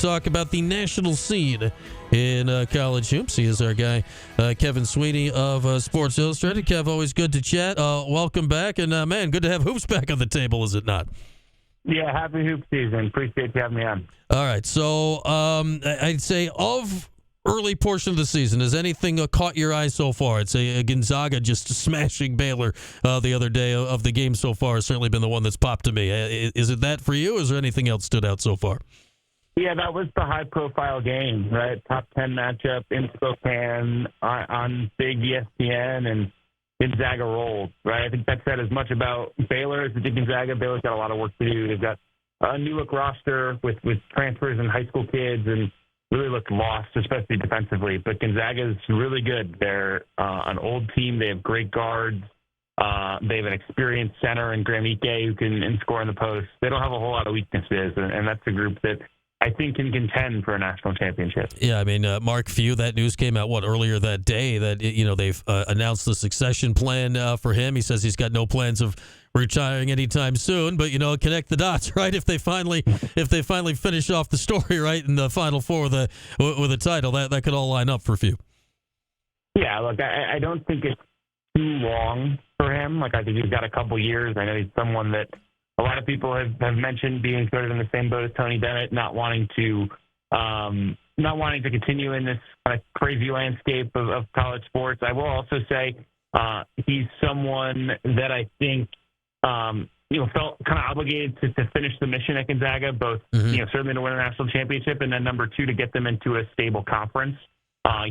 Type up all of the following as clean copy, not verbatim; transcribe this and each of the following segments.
talk about the national scene in college hoops. He is our guy, Kevin Sweeney of Sports Illustrated. Kev, always good to chat. Welcome back, and man, good to have hoops back on the table, is it not? Yeah, happy hoop season. Appreciate you having me on. All right, so I'd say of early portion of the season, has anything caught your eye so far? I'd say Gonzaga just smashing Baylor the other day of the game so far has certainly been the one that's popped to me. Is it that for you, or is there anything else stood out so far? Yeah, that was the high-profile game, right? Top 10 matchup in Spokane on big ESPN, and Gonzaga rolled, right? I think that said as much about Baylor as it did Gonzaga. Baylor's got a lot of work to do. They've got a new-look roster with transfers and high school kids, and really looked lost, especially defensively. But Gonzaga's really good. They're an old team. They have great guards. They have an experienced center in Graham Ike who can score in the post. They don't have a whole lot of weaknesses, and that's a group that I think can contend for a national championship. Yeah, I mean, Mark Few, that news came out, earlier that day that, they've announced the succession plan for him. He says he's got no plans of retiring anytime soon, but, connect the dots, right? If they finally finish off the story, right, in the Final Four with a title, that could all line up for Few. Yeah, look, I don't think it's too long for him. Like, I think he's got a couple years. I know he's someone that a lot of people have mentioned being sort of in the same boat as Tony Bennett, not wanting to continue in this kind of crazy landscape of college sports. I will also say he's someone that I think felt kind of obligated to finish the mission at Gonzaga, both certainly to win a national championship, and then number two, to get them into a stable conference.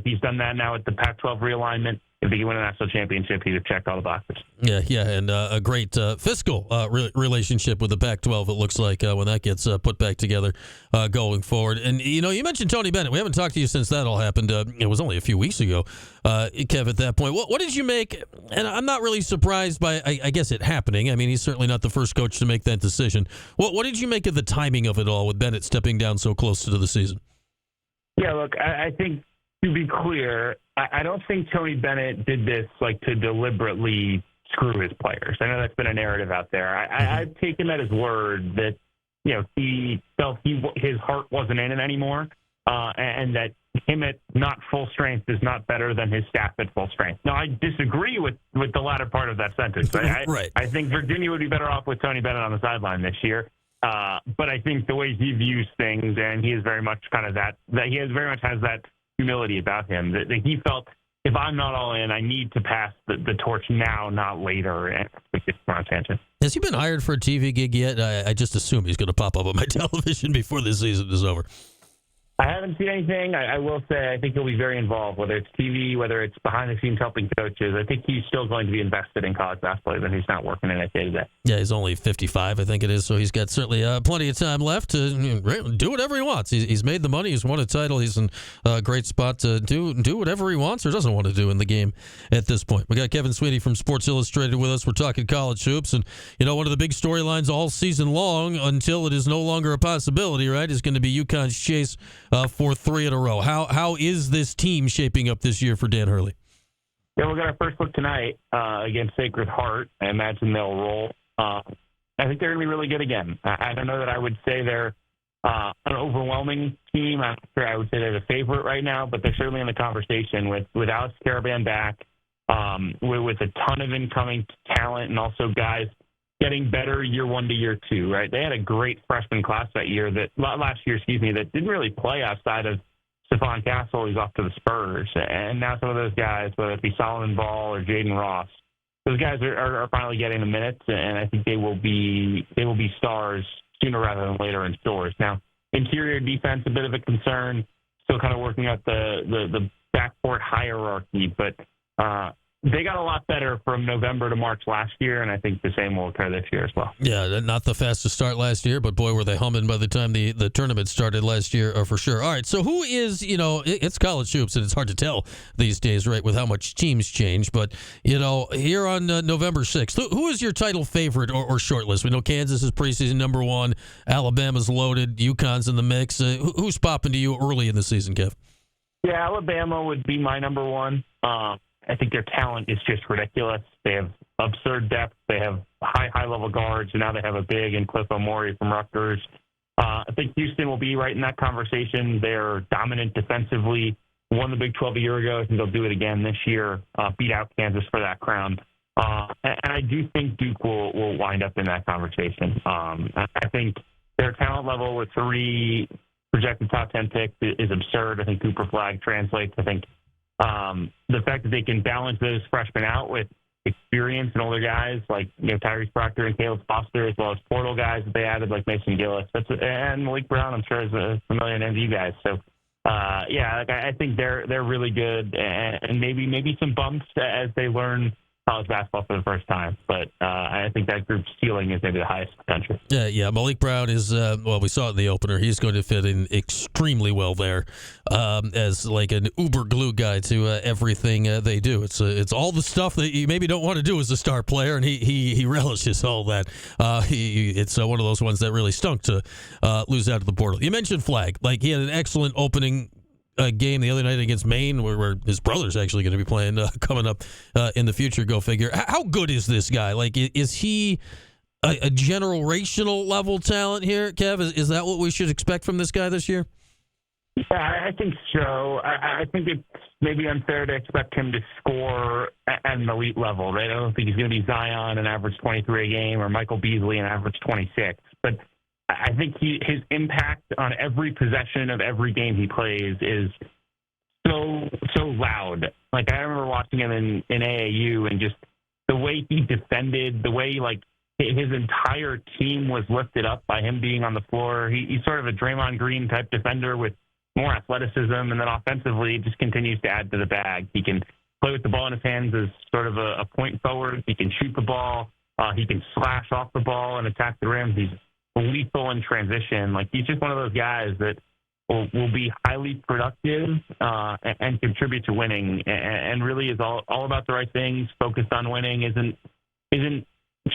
He's done that now at the Pac-12 realignment. If he could win a national championship, he'd have checked all the boxes. Yeah, and a great fiscal relationship with the Pac-12, it looks like, when that gets put back together going forward. And, you mentioned Tony Bennett. We haven't talked to you since that all happened. It was only a few weeks ago, Kev, at that point. What did you make? And I'm not really surprised by, I guess, it happening. I mean, he's certainly not the first coach to make that decision. What did you make of the timing of it all with Bennett stepping down so close to the season? Yeah, look, I think, to be clear, I don't think Tony Bennett did this to deliberately screw his players. I know that's been a narrative out there. I've taken that as word that he felt his heart wasn't in it anymore, and that him at not full strength is not better than his staff at full strength. Now, I disagree with the latter part of that sentence. Right. I think Virginia would be better off with Tony Bennett on the sideline this year. But I think the way he views things, and he is very much kind of that he very much has that humility about him, that he felt, if I'm not all in, I need to pass the torch now, not later. And it's not a tangent. Has he been hired for a TV gig yet? I just assume he's going to pop up on my television before this season is over. I haven't seen anything. I will say I think he'll be very involved, whether it's TV, whether it's behind the scenes helping coaches. I think he's still going to be invested in college basketball, even if he's not working in it day to day. Yeah, he's only 55, I think it is, so he's got certainly plenty of time left to do whatever he wants. He's made the money. He's won a title. He's in a great spot to do whatever he wants or doesn't want to do in the game at this point. We got Kevin Sweeney from Sports Illustrated with us. We're talking college hoops, and one of the big storylines all season long, until it is no longer a possibility, right, is going to be UConn's chase for 3 in a row. How is this team shaping up this year for Dan Hurley? Yeah, we'll get our first look tonight against Sacred Heart. I imagine they'll roll. I think they're going to be really good again. I don't know that I would say they're an overwhelming team. I'm not sure I would say they're the favorite right now, but they're certainly in the conversation with Alex Caravan back, with a ton of incoming talent, and also guys getting better year one to year two, right? They had a great freshman class last year that didn't really play outside of Stephon Castle. He's off to the Spurs. And now some of those guys, whether it be Solomon Ball or Jaden Ross, those guys are finally getting the minutes, and I think they will be stars sooner rather than later in stores. Now, interior defense, a bit of a concern, still kind of working out the backcourt hierarchy, but they got a lot better from November to March last year, and I think the same will occur this year as well. Yeah, not the fastest start last year, but boy, were they humming by the time the tournament started last year, for sure. All right, so who is, it's college hoops, and it's hard to tell these days, right, with how much teams change, but, here on November 6th, who is your title favorite or shortlist? We know Kansas is preseason number 1, Alabama's loaded, UConn's in the mix. Who's popping to you early in the season, Kev? Yeah, Alabama would be my number 1. I think their talent is just ridiculous. They have absurd depth. They have high-level guards, and now they have a big in Cliff Omori from Rutgers. I think Houston will be right in that conversation. They're dominant defensively. Won the Big 12 a year ago. I think they'll do it again this year. Beat out Kansas for that crown. And I do think Duke will wind up in that conversation. I think their talent level with 3 projected top 10 picks is absurd. I think Cooper Flag translates. I think the fact that they can balance those freshmen out with experience and older guys like Tyrese Proctor and Caleb Foster, as well as portal guys that they added like Mason Gillis. And Malik Brown, I'm sure, is a familiar name to you guys. So, I think they're really good, and maybe some bumps as they learn college basketball for the first time. But I think that group's ceiling is maybe the highest potential. Yeah. Malik Brown is, we saw it in the opener. He's going to fit in extremely well there as like an uber glue guy to everything they do. It's all the stuff that you maybe don't want to do as a star player, and he relishes all that. It's one of those ones that really stunk to lose out of the portal. You mentioned Flag. Like, he had an excellent opening game the other night against Maine, where his brother's actually going to be playing coming up in the future. Go figure. How good is this guy? Like, is he a generational level talent here, Kev? Is that what we should expect from this guy this year? Yeah, I think so. I think it's maybe unfair to expect him to score at an elite level, right? I don't think he's going to be Zion and average 23 a game, or Michael Beasley and average 26. But I think his impact on every possession of every game he plays is so loud. Like, I remember watching him in AAU, and just the way he defended, the way his entire team was lifted up by him being on the floor. He's sort of a Draymond Green type defender with more athleticism, and then offensively he just continues to add to the bag. He can play with the ball in his hands as sort of a point forward. He can shoot the ball. He can slash off the ball and attack the rim. He's lethal in transition. Like, he's just one of those guys that will be highly productive and contribute to winning, and really is all about the right things, focused on winning, isn't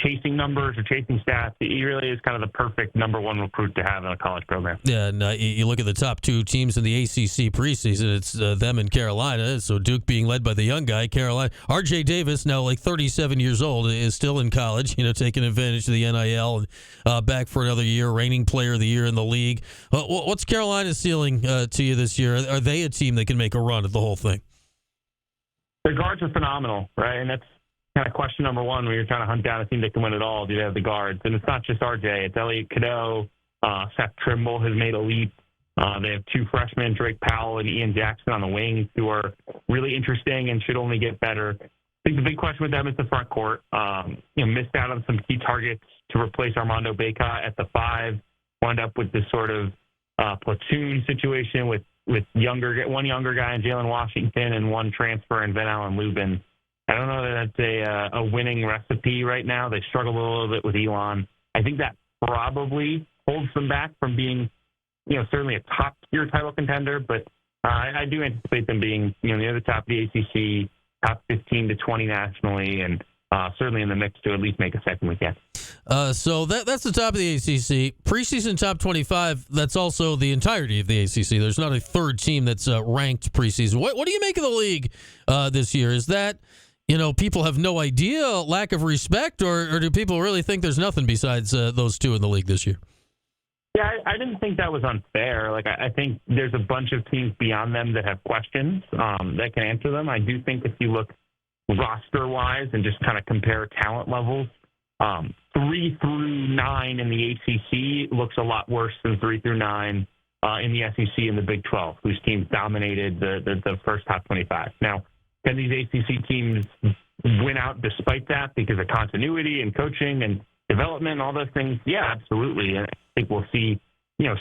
chasing numbers or chasing stats. He really is kind of the perfect number one recruit to have in a college program. Yeah, and you look at the top 2 teams in the ACC preseason, it's them and Carolina. So Duke being led by the young guy, Carolina. R.J. Davis, now like 37 years old, is still in college, taking advantage of the NIL, and back for another year, reigning player of the year in the league. What's Carolina's ceiling to you this year? Are they a team that can make a run at the whole thing? Their guards are phenomenal, right? And that's kind of question number one when you're trying to hunt down a team that can win it all. Do they have the guards? And it's not just RJ. It's Elliot Cadeau. Seth Trimble has made a leap. They have 2 freshmen, Drake Powell and Ian Jackson, on the wings, who are really interesting and should only get better. I think the big question with them is the front court. Missed out on some key targets to replace Armando Bacot at the 5. Wound up with this sort of platoon situation with one younger guy in Jalen Washington and one transfer in Van Allen Lubin. I don't know that that's a winning recipe right now. They struggled a little bit with Elon. I think that probably holds them back from being, certainly a top-tier title contender, but I do anticipate them being, near the top of the ACC, top 15 to 20 nationally, and certainly in the mix to at least make a second weekend. So that's the top of the ACC. Preseason top 25, that's also the entirety of the ACC. There's not a third team that's ranked preseason. What do you make of the league this year? Is that, people have no idea, lack of respect, or do people really think there's nothing besides those 2 in the league this year? Yeah, I didn't think that was unfair. I think there's a bunch of teams beyond them that have questions that can answer them. I do think if you look roster-wise and just kind of compare talent levels, 3 through 9 in the ACC looks a lot worse than 3 through 9 in the SEC and the Big 12, whose teams dominated the first top 25. Now, can these ACC teams win out despite that because of continuity and coaching and development and all those things? Yeah, absolutely. And I think we'll see,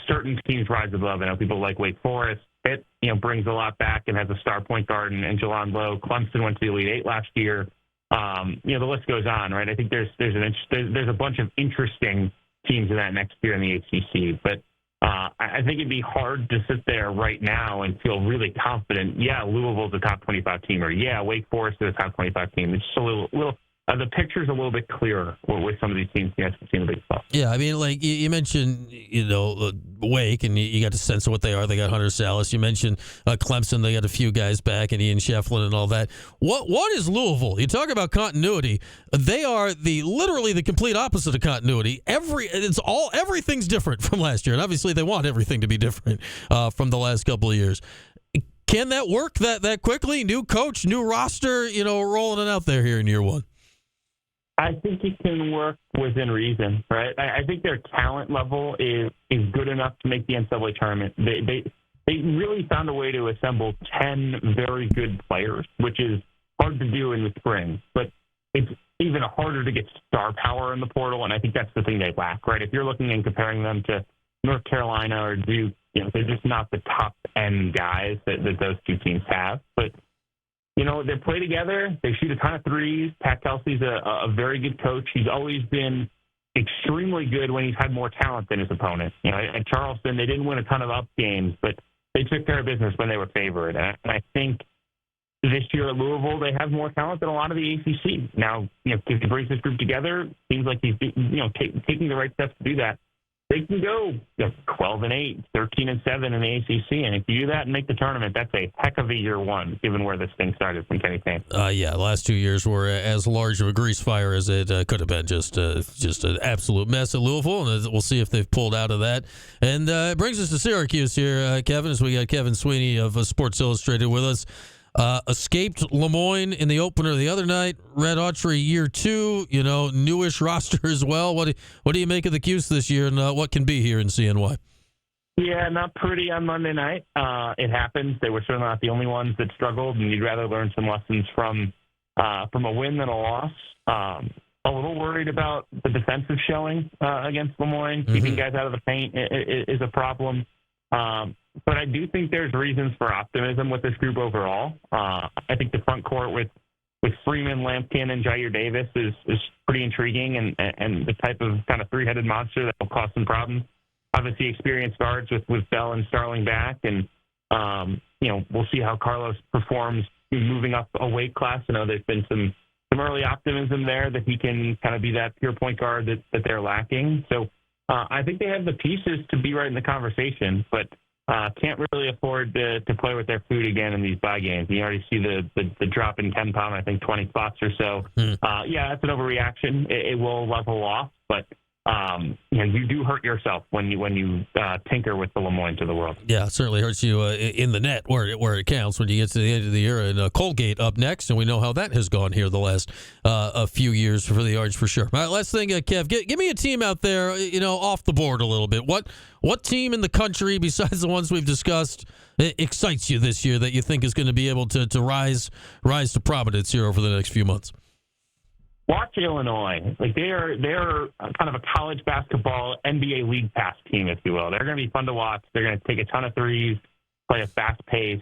certain teams rise above. I know people like Wake Forest. Pitt, brings a lot back and has a star point guard and Jelon Lowe. Clemson went to the Elite 8 last year. The list goes on, right? I think there's a bunch of interesting teams in that next year in the ACC, but I think it'd be hard to sit there right now and feel really confident. Yeah, Louisville's a top 25 team, or yeah, Wake Forest is a top 25 team. It's just a the picture's a little bit clearer with some of these teams in the SEC Big 12. Yeah, I mean, like you mentioned, Wake, and you got a sense of what they are. They got Hunter Salas. You mentioned Clemson. They got a few guys back, and Ian Shefflin and all that. What is Louisville? You talk about continuity. They are literally the complete opposite of continuity. Everything's different from last year, and obviously they want everything to be different from the last couple of years. Can that work that quickly? New coach, new roster, rolling it out there here in year one. I think it can work within reason, right? I think their talent level is good enough to make the NCAA tournament. They really found a way to assemble 10 very good players, which is hard to do in the spring. But it's even harder to get star power in the portal, and I think that's the thing they lack, right? If you're looking and comparing them to North Carolina or Duke, they're just not the top-end guys that those two teams have. But they play together. They shoot a ton of threes. Pat Kelsey's a very good coach. He's always been extremely good when he's had more talent than his opponent. At Charleston, they didn't win a ton of up games, but they took care of business when they were favored. And I think this year at Louisville, they have more talent than a lot of the ACC. Now, if he brings this group together, seems like he's taking the right steps to do that. They can go 12-8, 13-7 in the ACC, and if you do that and make the tournament, that's a heck of a year one, given where this thing started from Kenny Payne. The last 2 years were as large of a grease fire as it could have been. Just an absolute mess at Louisville, and we'll see if they've pulled out of that. And it brings us to Syracuse here, Kevin, as we got Kevin Sweeney of Sports Illustrated with us. Escaped Lemoyne in the opener the other night. Red Autry year two, newish roster as well. What do you make of the Cuse this year, and what can be here in CNY? Yeah, not pretty on Monday night. It happens. They were certainly not the only ones that struggled, and you'd rather learn some lessons from a win than a loss. A little worried about the defensive showing against Lemoyne. Mm-hmm. Keeping guys out of the paint is a problem. But I do think there's reasons for optimism with this group overall. I think the front court with Freeman, Lampkin, and Jair Davis is pretty intriguing and the type of kind of three-headed monster that will cause some problems. Obviously, experienced guards with Bell and Starling back, and we'll see how Carlos performs moving up a weight class. I know there's been some early optimism there that he can kind of be that pure point guard that they're lacking. So I think they have the pieces to be right in the conversation, but can't really afford to play with their food again in these bye games. You already see the drop in KenPom, I think 20 spots or so. Yeah, that's an overreaction. It will level off, but you do hurt yourself when you tinker with the Lemoyne of the world. Yeah, it certainly hurts you in the net where it counts when you get to the end of the year. And Colgate up next, and we know how that has gone here the last a few years for the Orange for sure. All right, last thing, Kev, give me a team out there, off the board a little bit. What team in the country, besides the ones we've discussed, excites you this year that you think is going to be able to rise to prominence here over the next few months? Watch Illinois. They're kind of a college basketball NBA League Pass team, if you will. They're going to be fun to watch. They're going to take a ton of threes, play a fast pace.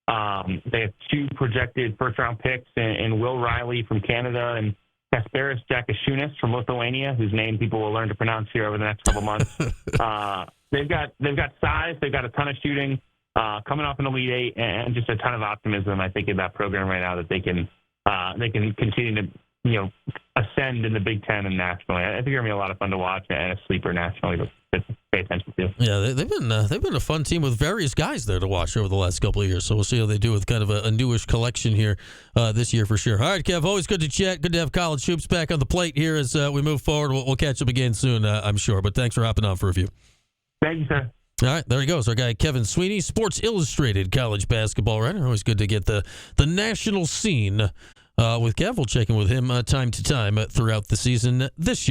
They have two projected first-round picks in Will Riley from Canada and Kasparis Jakashunas from Lithuania, whose name people will learn to pronounce here over the next couple months. They've got size. They've got a ton of shooting, coming off an Elite Eight, and just a ton of optimism, I think, in that program right now that they can continue to ascend in the Big Ten and nationally. I think they're going to be a lot of fun to watch and a sleeper nationally to pay attention to. Yeah, they've been a fun team with various guys there to watch over the last couple of years. So we'll see how they do with kind of a newish collection here this year for sure. All right, Kev, always good to chat. Good to have college hoops back on the plate here as we move forward. We'll catch up again soon, I'm sure. But thanks for hopping on for a few. Thank you, sir. All right, there he goes. Our guy Kevin Sweeney, Sports Illustrated college basketball writer. Always good to get the national scene with Kev. We'll check in with him time to time throughout the season this year.